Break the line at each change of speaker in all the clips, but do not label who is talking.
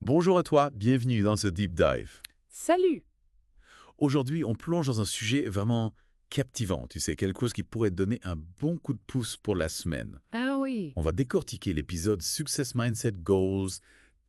Bonjour à toi, bienvenue dans ce Deep Dive.
Salut!
Aujourd'hui, on plonge dans un sujet vraiment captivant, tu sais, quelque chose qui pourrait te donner un bon coup de pouce pour la semaine.
Ah oui.
On va décortiquer l'épisode Success Mindset Goals,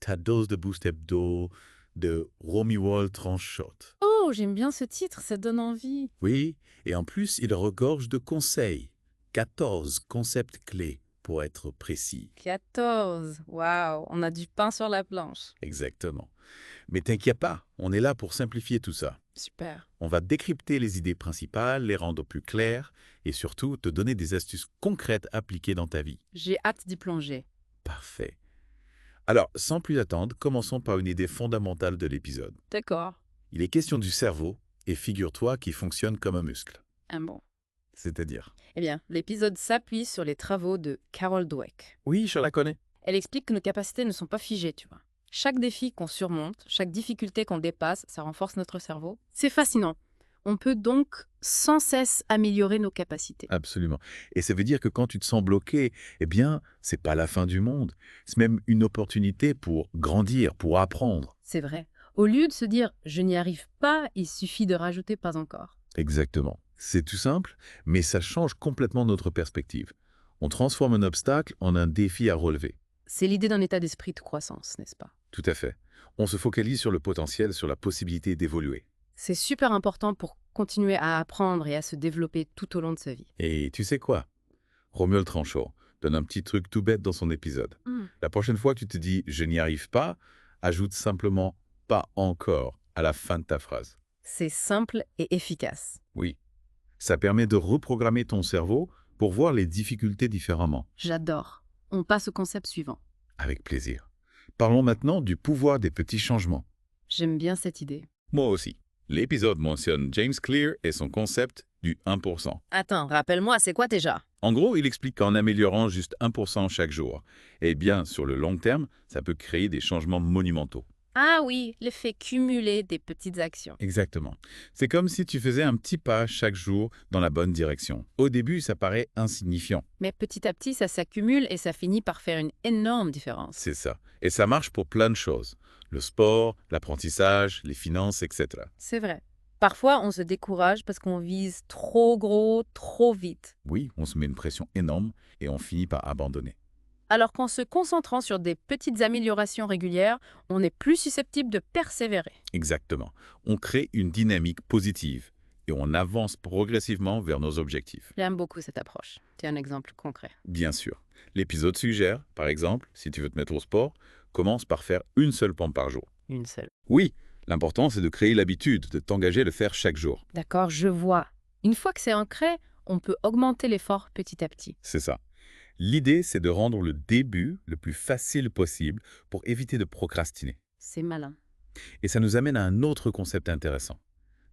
ta dose de boost hebdo de Romuald Tranchot.
Oh, j'aime bien ce titre, ça donne envie.
Oui, et en plus, il regorge de conseils. 14 concepts clés pour être précis.
14. Waouh, on a du pain sur la planche.
Exactement. Mais t'inquiète pas, on est là pour simplifier tout ça.
Super.
On va décrypter les idées principales, les rendre plus claires et surtout te donner des astuces concrètes appliquées dans ta vie.
J'ai hâte d'y plonger.
Parfait. Alors, sans plus attendre, commençons par une idée fondamentale de l'épisode.
D'accord.
Il est question du cerveau et figure-toi qu'il fonctionne comme un muscle.
Ah bon.
C'est-à-dire?
Eh bien, l'épisode s'appuie sur les travaux de Carol Dweck.
Oui, je la connais.
Elle explique que nos capacités ne sont pas figées, tu vois. Chaque défi qu'on surmonte, chaque difficulté qu'on dépasse, ça renforce notre cerveau. C'est fascinant. On peut donc sans cesse améliorer nos capacités.
Absolument. Et ça veut dire que quand tu te sens bloqué, eh bien, c'est pas la fin du monde. C'est même une opportunité pour grandir, pour apprendre.
C'est vrai. Au lieu de se dire « je n'y arrive pas », il suffit de rajouter « pas encore ».
Exactement. C'est tout simple, mais ça change complètement notre perspective. On transforme un obstacle en un défi à relever.
C'est l'idée d'un état d'esprit de croissance, n'est-ce pas?
Tout à fait. On se focalise sur le potentiel, sur la possibilité d'évoluer.
C'est super important pour continuer à apprendre et à se développer tout au long de sa vie.
Et tu sais quoi? Romuald Tranchot donne un petit truc tout bête dans son épisode.
Hmm.
La prochaine fois que tu te dis « je n'y arrive pas », ajoute simplement « pas encore » à la fin de ta phrase.
C'est simple et efficace.
Oui. Ça permet de reprogrammer ton cerveau pour voir les difficultés différemment.
J'adore. On passe au concept suivant.
Avec plaisir. Parlons maintenant du pouvoir des petits changements.
J'aime bien cette idée.
Moi aussi. L'épisode mentionne James Clear et son concept du 1%.
Attends, rappelle-moi, c'est quoi déjà?
En gros, il explique qu'en améliorant juste 1% chaque jour, eh bien, sur le long terme, ça peut créer des changements monumentaux.
Ah oui, l'effet cumulé des petites actions.
Exactement. C'est comme si tu faisais un petit pas chaque jour dans la bonne direction. Au début, ça paraît insignifiant.
Mais petit à petit, ça s'accumule et ça finit par faire une énorme différence.
C'est ça. Et ça marche pour plein de choses. Le sport, l'apprentissage, les finances, etc.
C'est vrai. Parfois, on se décourage parce qu'on vise trop gros, trop vite.
Oui, on se met une pression énorme et on finit par abandonner.
Alors qu'en se concentrant sur des petites améliorations régulières, on est plus susceptible de persévérer.
Exactement. On crée une dynamique positive et on avance progressivement vers nos objectifs.
J'aime beaucoup cette approche. C'est un exemple concret.
Bien sûr. L'épisode suggère, par exemple, si tu veux te mettre au sport, commence par faire une seule pompe par jour.
Une seule.
Oui, l'important c'est de créer l'habitude, de t'engager à le faire chaque jour.
D'accord, je vois. Une fois que c'est ancré, on peut augmenter l'effort petit à petit.
C'est ça. L'idée, c'est de rendre le début le plus facile possible pour éviter de procrastiner.
C'est malin.
Et ça nous amène à un autre concept intéressant.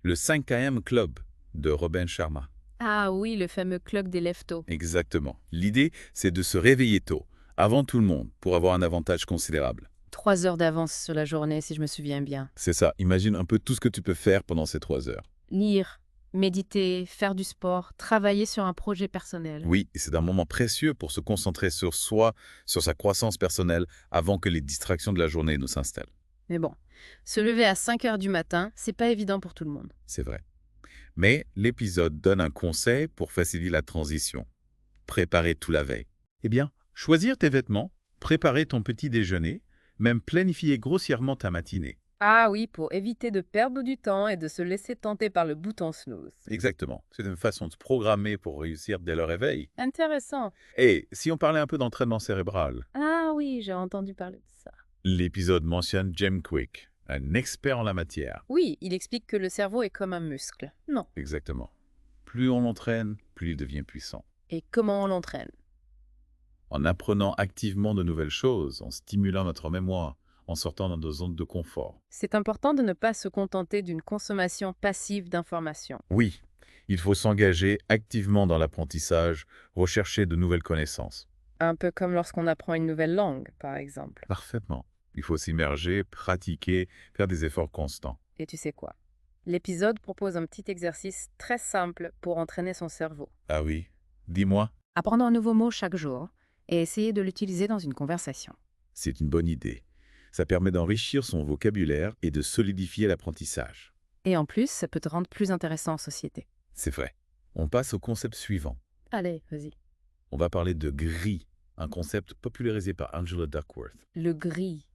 Le 5 AM Club de Robin Sharma.
Ah oui, le fameux club des lève-tôt.
Exactement. L'idée, c'est de se réveiller tôt, avant tout le monde, pour avoir un avantage considérable.
3 heures d'avance sur la journée, si je me souviens bien.
C'est ça. Imagine un peu tout ce que tu peux faire pendant ces 3 heures.
Lire, méditer, faire du sport, travailler sur un projet personnel.
Oui, et c'est un moment précieux pour se concentrer sur soi, sur sa croissance personnelle, avant que les distractions de la journée ne s'installent.
Mais bon, se lever à 5 heures du matin, c'est pas évident pour tout le monde.
C'est vrai. Mais l'épisode donne un conseil pour faciliter la transition. Préparer tout la veille. Eh bien, choisir tes vêtements, préparer ton petit déjeuner, même planifier grossièrement ta matinée.
Ah oui, pour éviter de perdre du temps et de se laisser tenter par le bouton snooze.
Exactement. C'est une façon de se programmer pour réussir dès le réveil.
Intéressant.
Et si on parlait un peu d'entraînement cérébral,
Ah oui, j'ai entendu parler de ça.
l'épisode mentionne Jim Quick, un expert en la matière.
Oui, il explique que le cerveau est comme un muscle. Non.
Exactement. Plus on l'entraîne, plus il devient puissant.
Et comment on l'entraîne?
En apprenant activement de nouvelles choses, en stimulant notre mémoire, en sortant de nos zones de confort.
C'est important de ne pas se contenter d'une consommation passive d'informations.
Oui, il faut s'engager activement dans l'apprentissage, rechercher de nouvelles connaissances.
Un peu comme lorsqu'on apprend une nouvelle langue, par exemple.
Parfaitement. Il faut s'immerger, pratiquer, faire des efforts constants.
Et tu sais quoi? L'épisode propose un petit exercice très simple pour entraîner son cerveau.
Ah oui, dis-moi,
Apprenons un nouveau mot chaque jour et essayez de l'utiliser dans une conversation.
c'est une bonne idée. Ça permet d'enrichir son vocabulaire et de solidifier l'apprentissage.
Et en plus, ça peut te rendre plus intéressant en société.
C'est vrai. On passe au concept suivant.
Allez, vas-y.
On va parler de gris, un concept popularisé par Angela Duckworth.
Le gris,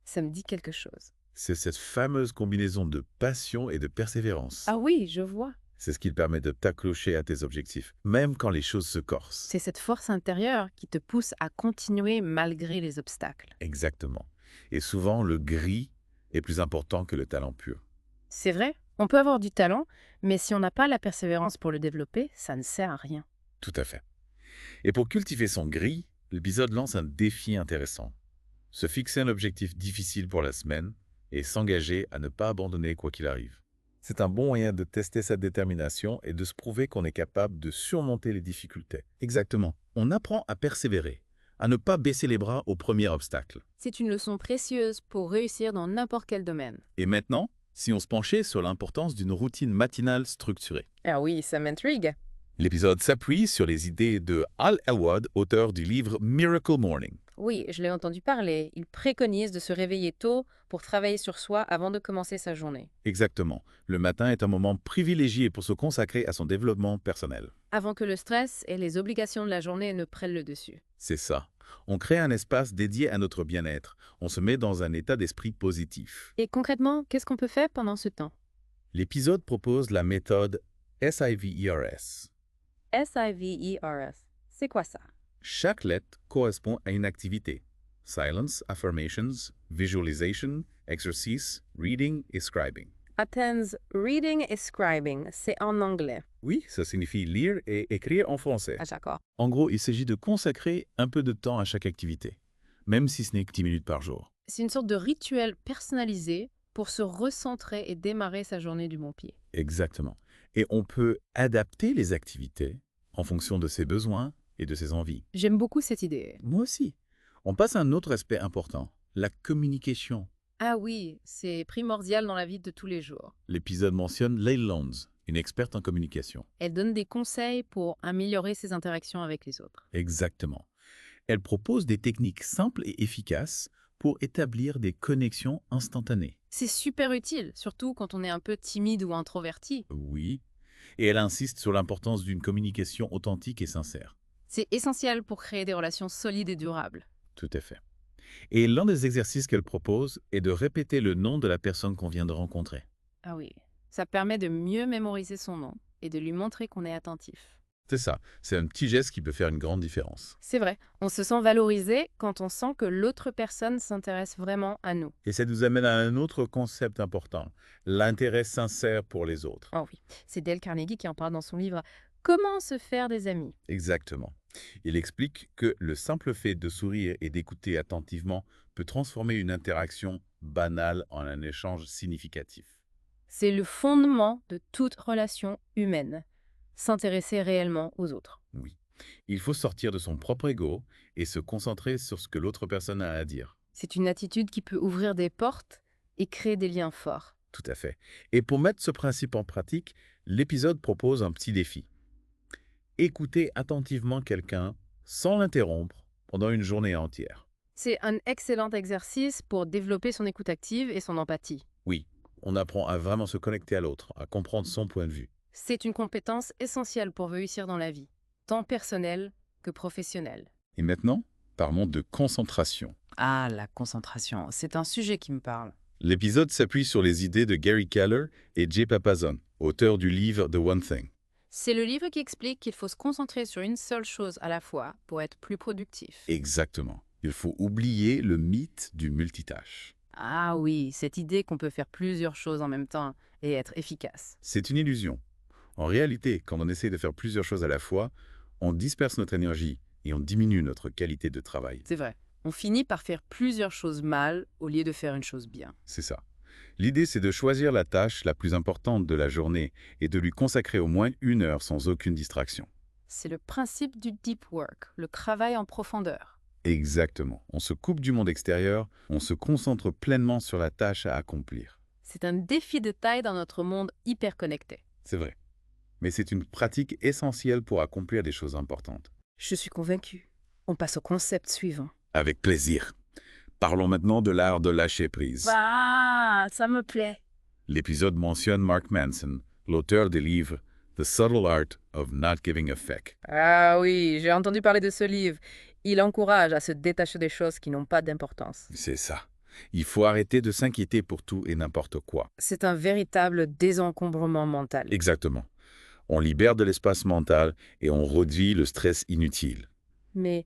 ça me dit quelque chose.
C'est cette fameuse combinaison de passion et de persévérance.
Ah oui, je vois.
C'est ce qui te permet de t'accrocher à tes objectifs, même quand les choses se corsent.
C'est cette force intérieure qui te pousse à continuer malgré les obstacles.
Exactement. Et souvent, le gris est plus important que le talent pur.
C'est vrai, on peut avoir du talent, mais si on n'a pas la persévérance pour le développer, ça ne sert à rien.
Tout à fait. Et pour cultiver son gris, l'épisode lance un défi intéressant. Se fixer un objectif difficile pour la semaine et s'engager à ne pas abandonner quoi qu'il arrive. C'est un bon moyen de tester sa détermination et de se prouver qu'on est capable de surmonter les difficultés. Exactement. On apprend à persévérer, à ne pas baisser les bras au premier obstacle.
C'est une leçon précieuse pour réussir dans n'importe quel domaine.
Et maintenant, si on se penchait sur l'importance d'une routine matinale structurée.
Ah oui, ça m'intrigue.
L'épisode s'appuie sur les idées de Hal Elwood, auteur du livre Miracle Morning.
Oui, je l'ai entendu parler. Il préconise de se réveiller tôt pour travailler sur soi avant de commencer sa journée.
Exactement. Le matin est un moment privilégié pour se consacrer à son développement personnel.
Avant que le stress et les obligations de la journée ne prennent le dessus.
C'est ça. On crée un espace dédié à notre bien-être. On se met dans un état d'esprit positif.
Et concrètement, qu'est-ce qu'on peut faire pendant ce temps?
L'épisode propose la méthode SIVERS.
SIVERS. C'est quoi ça?
Chaque lettre correspond à une activité. Silence, affirmations, visualization, exercice, reading et scribing.
Attends, reading et scribing, c'est en anglais.
Oui, ça signifie lire et écrire en français.
Ah, d'accord.
En gros, il s'agit de consacrer un peu de temps à chaque activité, même si ce n'est que 10 minutes par jour.
C'est une sorte de rituel personnalisé pour se recentrer et démarrer sa journée du bon pied.
Exactement. Et on peut adapter les activités en fonction de ses besoins et de ses envies.
J'aime beaucoup cette idée.
Moi aussi. On passe à un autre aspect important, la communication.
Ah oui, c'est primordial dans la vie de tous les jours.
L'épisode mentionne Leigh Lowndes, une experte en communication.
Elle donne des conseils pour améliorer ses interactions avec les autres.
Exactement. Elle propose des techniques simples et efficaces pour établir des connexions instantanées.
C'est super utile, surtout quand on est un peu timide ou introverti.
Oui. Et elle insiste sur l'importance d'une communication authentique et sincère.
C'est essentiel pour créer des relations solides et durables.
Tout à fait. Et l'un des exercices qu'elle propose est de répéter le nom de la personne qu'on vient de rencontrer.
Ah oui, ça permet de mieux mémoriser son nom et de lui montrer qu'on est attentif.
C'est ça, c'est un petit geste qui peut faire une grande différence.
C'est vrai, on se sent valorisé quand on sent que l'autre personne s'intéresse vraiment à nous.
Et ça nous amène à un autre concept important, l'intérêt sincère pour les autres.
Oh oui, c'est Dale Carnegie qui en parle dans son livre « Comment se faire des amis ».
Exactement. Il explique que le simple fait de sourire et d'écouter attentivement peut transformer une interaction banale en un échange significatif.
C'est le fondement de toute relation humaine, s'intéresser réellement aux autres.
Oui. Il faut sortir de son propre ego et se concentrer sur ce que l'autre personne a à dire.
C'est une attitude qui peut ouvrir des portes et créer des liens forts.
Tout à fait. Et pour mettre ce principe en pratique, l'épisode propose un petit défi. Écoutez attentivement quelqu'un sans l'interrompre pendant une journée entière.
C'est un excellent exercice pour développer son écoute active et son empathie.
Oui, on apprend à vraiment se connecter à l'autre, à comprendre son point de vue.
C'est une compétence essentielle pour réussir dans la vie, tant personnelle que professionnelle.
Et maintenant, parlons de concentration.
Ah, la concentration, c'est un sujet qui me parle.
L'épisode s'appuie sur les idées de Gary Keller et Jay Papasan, auteur du livre The One Thing.
C'est le livre qui explique qu'il faut se concentrer sur une seule chose à la fois pour être plus productif.
Exactement. Il faut oublier le mythe du multitâche.
Ah oui, cette idée qu'on peut faire plusieurs choses en même temps et être efficace.
C'est une illusion. En réalité, quand on essaie de faire plusieurs choses à la fois, on disperse notre énergie et on diminue notre qualité de travail.
C'est vrai. On finit par faire plusieurs choses mal au lieu de faire une chose bien.
C'est ça. L'idée, c'est de choisir la tâche la plus importante de la journée et de lui consacrer au moins 1 heure sans aucune distraction.
C'est le principe du deep work, le travail en profondeur.
Exactement. On se coupe du monde extérieur, on se concentre pleinement sur la tâche à accomplir.
C'est un défi de taille dans notre monde hyper connecté.
C'est vrai. Mais c'est une pratique essentielle pour accomplir des choses importantes.
Je suis convaincue. On passe au concept suivant.
Avec plaisir. Parlons maintenant de l'art de lâcher prise.
Ah, ça me plaît.
L'épisode mentionne Mark Manson, l'auteur des livres The Subtle Art of Not Giving a Feck.
Ah oui, j'ai entendu parler de ce livre. Il encourage à se détacher des choses qui n'ont pas d'importance.
C'est ça. Il faut arrêter de s'inquiéter pour tout et n'importe quoi.
C'est un véritable désencombrement mental.
Exactement. On libère de l'espace mental et on réduit le stress inutile.
Mais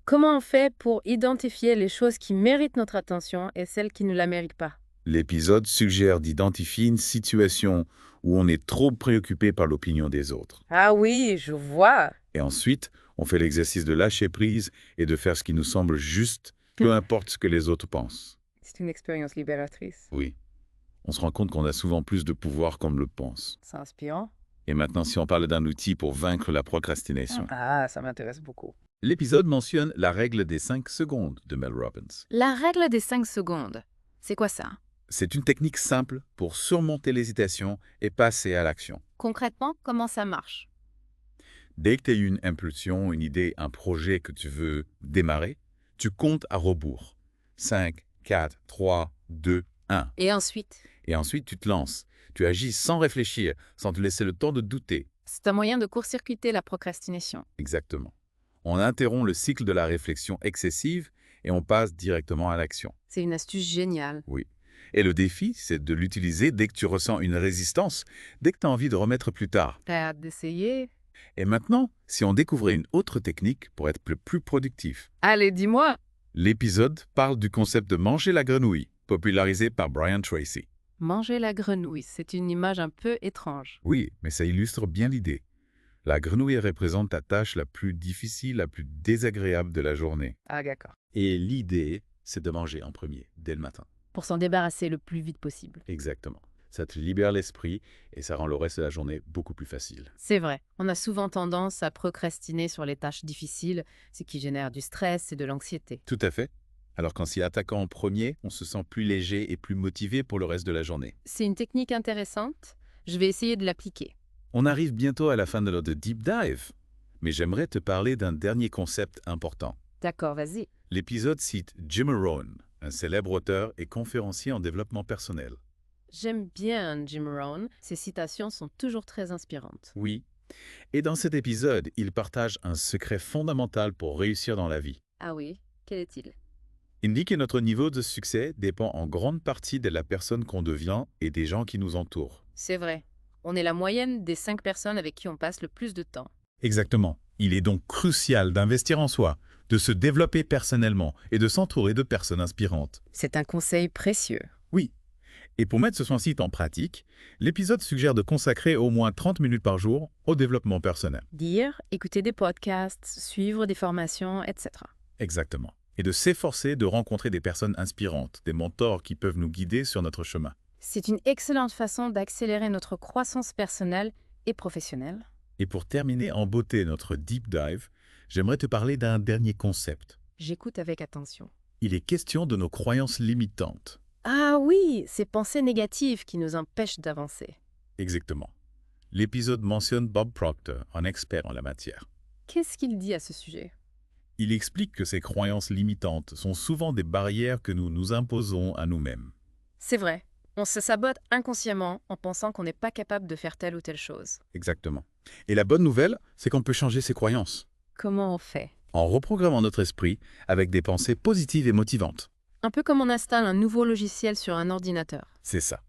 comment on fait pour identifier les choses qui méritent notre attention et celles qui ne la méritent pas?
L'épisode suggère d'identifier une situation où on est trop préoccupé par l'opinion des autres.
Ah oui, je vois.
Et ensuite, on fait l'exercice de lâcher prise et de faire ce qui nous semble juste, peu importe ce que les autres pensent.
C'est une expérience libératrice.
Oui. On se rend compte qu'on a souvent plus de pouvoir qu'on ne le pense.
C'est inspirant.
Et maintenant, si on parle d'un outil pour vaincre la procrastination.
Ah, ça m'intéresse beaucoup.
L'épisode mentionne la règle des 5 secondes de Mel Robbins.
La règle des 5 secondes. C'est quoi ça?
C'est une technique simple pour surmonter l'hésitation et passer à l'action.
Concrètement, comment ça marche?
Dès que tu as eu une impulsion, une idée, un projet que tu veux démarrer, tu comptes à rebours. 5, 4, 3, 2, 1.
Et ensuite?
Et ensuite, tu te lances. Tu agis sans réfléchir, sans te laisser le temps de douter.
C'est un moyen de court-circuiter la procrastination.
Exactement. On interrompt le cycle de la réflexion excessive et on passe directement à l'action.
C'est une astuce géniale.
Oui. Et le défi, c'est de l'utiliser dès que tu ressens une résistance, dès que tu as envie de remettre plus tard.
T'as hâte d'essayer?
Et maintenant, si on découvrait une autre technique pour être le plus productif.
Allez, dis-moi!
L'épisode parle du concept de manger la grenouille, popularisé par Brian Tracy.
Manger la grenouille, c'est une image un peu étrange.
Oui, mais ça illustre bien l'idée. La grenouille représente ta tâche la plus difficile, la plus désagréable de la journée.
Ah, d'accord.
Et l'idée, c'est de manger en premier, dès le matin.
Pour s'en débarrasser le plus vite possible.
Exactement. Ça te libère l'esprit et ça rend le reste de la journée beaucoup plus facile.
C'est vrai, on a souvent tendance à procrastiner sur les tâches difficiles, ce qui génère du stress et de l'anxiété.
Tout à fait. Alors qu'en s'y attaquant en premier, on se sent plus léger et plus motivé pour le reste de la journée.
C'est une technique intéressante, je vais essayer de l'appliquer.
On arrive bientôt à la fin de notre deep dive, mais j'aimerais te parler d'un dernier concept important.
D'accord, vas-y.
L'épisode cite Jim Rohn, un célèbre auteur et conférencier en développement personnel.
J'aime bien Jim Rohn, ses citations sont toujours très inspirantes.
Oui. Et dans cet épisode, il partage un secret fondamental pour réussir dans la vie.
Ah oui, quel est-il?
Il dit que notre niveau de succès dépend en grande partie de la personne qu'on devient et des gens qui nous entourent.
C'est vrai, on est la moyenne des 5 personnes avec qui on passe le plus de temps.
Exactement. Il est donc crucial d'investir en soi, de se développer personnellement et de s'entourer de personnes inspirantes.
C'est un conseil précieux.
Oui. Et pour mettre ce site en pratique, l'épisode suggère de consacrer au moins 30 minutes par jour au développement personnel.
Lire, écouter des podcasts, suivre des formations, etc.
Exactement. Et de s'efforcer de rencontrer des personnes inspirantes, des mentors qui peuvent nous guider sur notre chemin.
C'est une excellente façon d'accélérer notre croissance personnelle et professionnelle.
Et pour terminer en beauté notre deep dive, j'aimerais te parler d'un dernier concept.
J'écoute avec attention.
Il est question de nos croyances limitantes.
Ah oui, ces pensées négatives qui nous empêchent d'avancer.
Exactement. L'épisode mentionne Bob Proctor, un expert en la matière.
Qu'est-ce qu'il dit à ce sujet?
Il explique que ces croyances limitantes sont souvent des barrières que nous nous imposons à nous-mêmes.
C'est vrai, on se sabote inconsciemment en pensant qu'on n'est pas capable de faire telle ou telle chose.
Exactement. Et la bonne nouvelle, c'est qu'on peut changer ses croyances.
Comment on fait?
En reprogrammant notre esprit avec des pensées positives et motivantes.
Un peu comme on installe un nouveau logiciel sur un ordinateur.
C'est ça.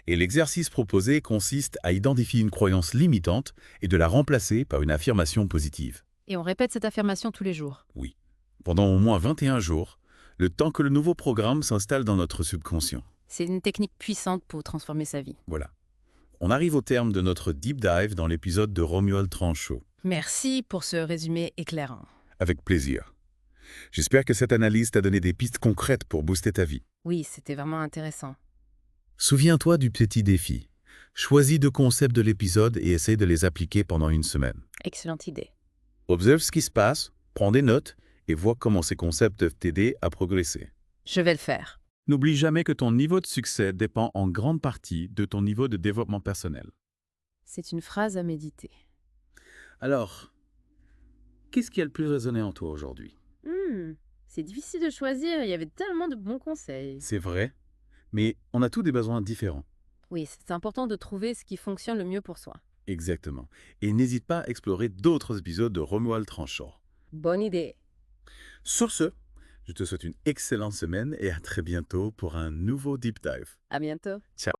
Et l'exercice proposé consiste à identifier une croyance limitante et de la remplacer par une affirmation positive.
Et on répète cette affirmation tous les jours.
Oui. Pendant au moins 21 jours, le temps que le nouveau programme s'installe dans notre subconscient.
C'est une technique puissante pour transformer sa vie.
Voilà. On arrive au terme de notre deep dive dans l'épisode de Romuald Tranchot.
Merci pour ce résumé éclairant.
Avec plaisir. J'espère que cette analyse t'a donné des pistes concrètes pour booster ta vie.
Oui, c'était vraiment intéressant.
Souviens-toi du petit défi. Choisis 2 concepts de l'épisode et essaie de les appliquer pendant une semaine.
Excellente idée.
Observe ce qui se passe, prends des notes et vois comment ces concepts peuvent t'aider à progresser.
Je vais le faire.
N'oublie jamais que ton niveau de succès dépend en grande partie de ton niveau de développement personnel.
C'est une phrase à méditer.
Alors, qu'est-ce qui a le plus résonné en toi aujourd'hui?
C'est difficile de choisir, il y avait tellement de bons conseils.
C'est vrai, mais on a tous des besoins différents.
Oui, c'est important de trouver ce qui fonctionne le mieux pour soi.
Exactement. Et n'hésite pas à explorer d'autres épisodes de Romuald Tranchant.
Bonne idée.
Sur ce, je te souhaite une excellente semaine et à très bientôt pour un nouveau Deep Dive.
À bientôt.
Ciao.